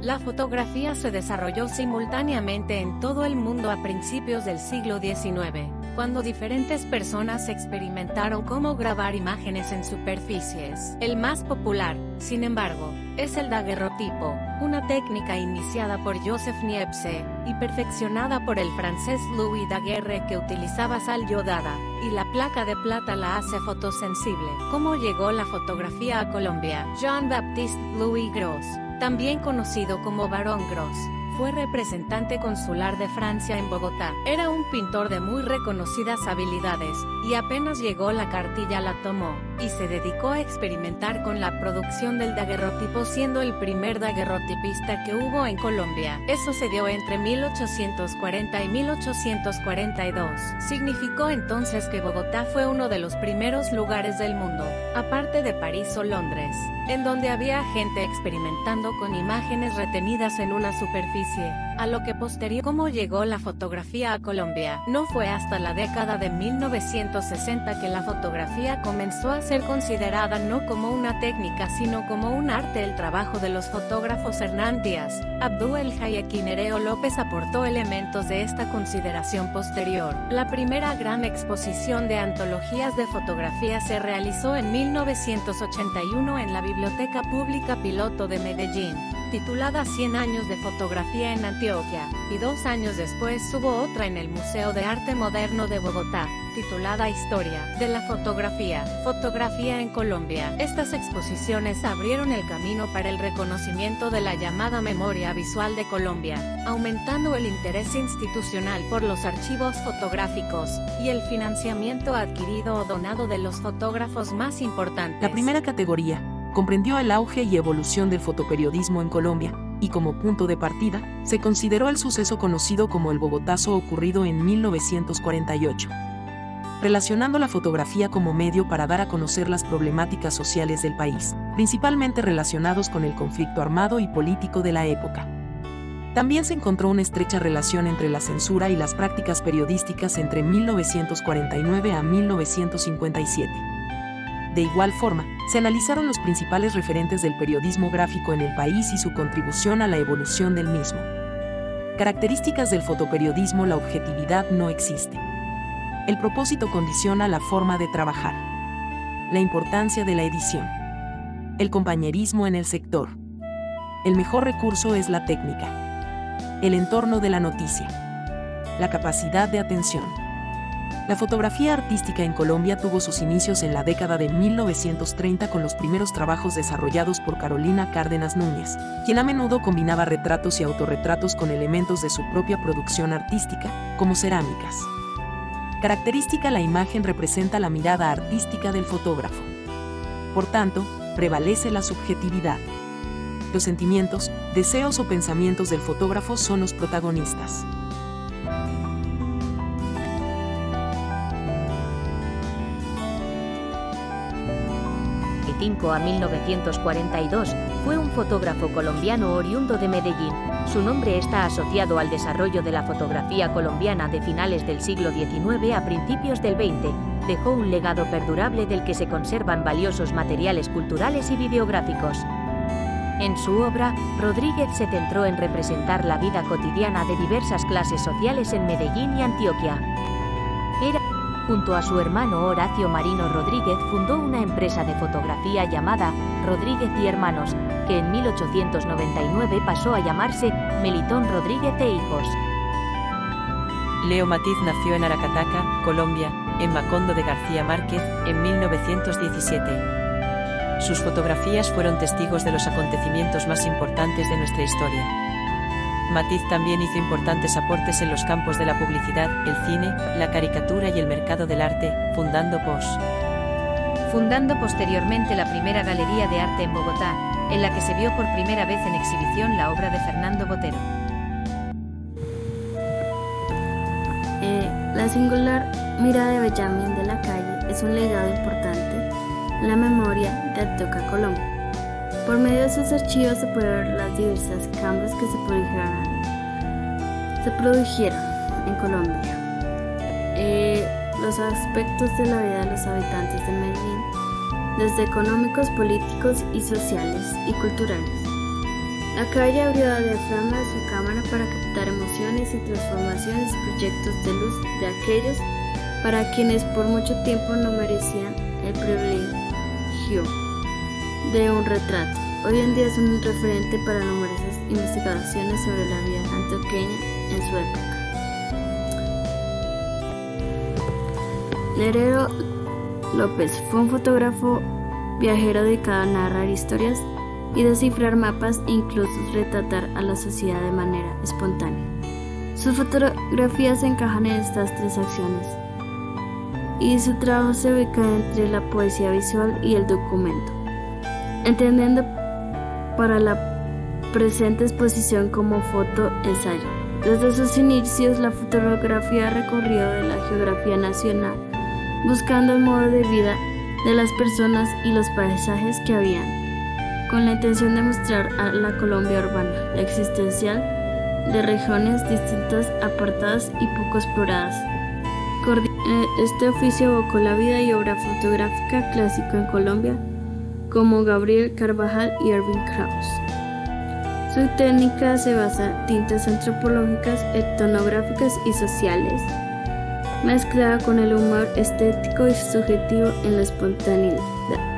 La fotografía se desarrolló simultáneamente en todo el mundo a principios del siglo XIX, cuando diferentes personas experimentaron cómo grabar imágenes en superficies. El más popular, sin embargo, es el daguerrotipo, una técnica iniciada por Joseph Niepce y perfeccionada por el francés Louis Daguerre, que utilizaba sal yodada, y la placa de plata la hace fotosensible. ¿Cómo llegó la fotografía a Colombia? Jean-Baptiste Louis Gros, también conocido como Barón Gros, fue representante consular de Francia en Bogotá. Era un pintor de muy reconocidas habilidades, y apenas llegó la cartilla la tomó, y se dedicó a experimentar con la producción del daguerrotipo, siendo el primer daguerrotipista que hubo en Colombia. Eso se dio entre 1840 y 1842. Significó entonces que Bogotá fue uno de los primeros lugares del mundo, aparte de París o Londres, en donde había gente experimentando con imágenes retenidas en una superficie, a lo que posterior. ¿Cómo llegó la fotografía a Colombia? No fue hasta la década de 1960 que la fotografía comenzó a ser considerada no como una técnica sino como un arte. El trabajo de los fotógrafos Hernán Díaz, Abdú el Hayek y Nereo López aportó elementos de esta consideración posterior. La primera gran exposición de antologías de fotografía se realizó en 1981 en la Biblioteca Pública Piloto de Medellín, titulada 100 años de fotografía en Antioquia, y 2 años después hubo otra en el Museo de Arte Moderno de Bogotá, titulada Historia de la Fotografía, Fotografía en Colombia. Estas exposiciones abrieron el camino para el reconocimiento de la llamada memoria visual de Colombia, aumentando el interés institucional por los archivos fotográficos, y el financiamiento adquirido o donado de los fotógrafos más importantes. La primera categoría comprendió el auge y evolución del fotoperiodismo en Colombia, y como punto de partida, se consideró el suceso conocido como el Bogotazo ocurrido en 1948, relacionando la fotografía como medio para dar a conocer las problemáticas sociales del país, principalmente relacionados con el conflicto armado y político de la época. También se encontró una estrecha relación entre la censura y las prácticas periodísticas entre 1949 a 1957. De igual forma, se analizaron los principales referentes del periodismo gráfico en el país y su contribución a la evolución del mismo. Características del fotoperiodismo: la objetividad no existe. El propósito condiciona la forma de trabajar. La importancia de la edición. El compañerismo en el sector. El mejor recurso es la técnica. El entorno de la noticia. La capacidad de atención. La fotografía artística en Colombia tuvo sus inicios en la década de 1930 con los primeros trabajos desarrollados por Carolina Cárdenas Núñez, quien a menudo combinaba retratos y autorretratos con elementos de su propia producción artística, como cerámicas. Característica: la imagen representa la mirada artística del fotógrafo. Por tanto, prevalece la subjetividad. Los sentimientos, deseos o pensamientos del fotógrafo son los protagonistas. 1925 a 1942, fue un fotógrafo colombiano oriundo de Medellín. Su nombre está asociado al desarrollo de la fotografía colombiana de finales del siglo XIX a principios del XX. Dejó un legado perdurable del que se conservan valiosos materiales culturales y videográficos. En su obra, Rodríguez se centró en representar la vida cotidiana de diversas clases sociales en Medellín y Antioquia. Junto a su hermano Horacio Marino Rodríguez fundó una empresa de fotografía llamada Rodríguez y Hermanos, que en 1899 pasó a llamarse Melitón Rodríguez e Hijos. Leo Matiz nació en Aracataca, Colombia, en Macondo de García Márquez, en 1917. Sus fotografías fueron testigos de los acontecimientos más importantes de nuestra historia. Matiz también hizo importantes aportes en los campos de la publicidad, el cine, la caricatura y el mercado del arte, fundando posteriormente la primera galería de arte en Bogotá, en la que se vio por primera vez en exhibición la obra de Fernando Botero. La singular mirada de Benjamín de la Calle es un legado importante en la memoria de Antioquia, Colombia. Por medio de sus archivos se puede ver los diversos cambios que se produjeron en Colombia. los aspectos de la vida de los habitantes de Medellín, desde económicos, políticos y sociales y culturales. La calle abrió a diafragma de su cámara para captar emociones y transformaciones y proyectos de luz de aquellos para quienes por mucho tiempo no merecían el privilegio de un retrato. Hoy en día es un referente para numerosas investigaciones sobre la vida antioqueña en su época. Nerero López fue un fotógrafo viajero dedicado a narrar historias y descifrar mapas e incluso retratar a la sociedad de manera espontánea. Sus fotografías se encajan en estas tres acciones y su trabajo se ubica entre la poesía visual y el documento, entendiendo para la presente exposición como foto-ensayo. Desde sus inicios, la fotografía ha recorrido de la geografía nacional, buscando el modo de vida de las personas y los paisajes que habían, con la intención de mostrar a la Colombia urbana, la existencial de regiones distintas, apartadas y poco exploradas. Este oficio evocó la vida y obra fotográfica clásica en Colombia, como Gabriel Carvajal y Erwin Krauss. Su técnica se basa en tintas antropológicas, etnográficas y sociales, mezclada con el humor estético y subjetivo en la espontaneidad.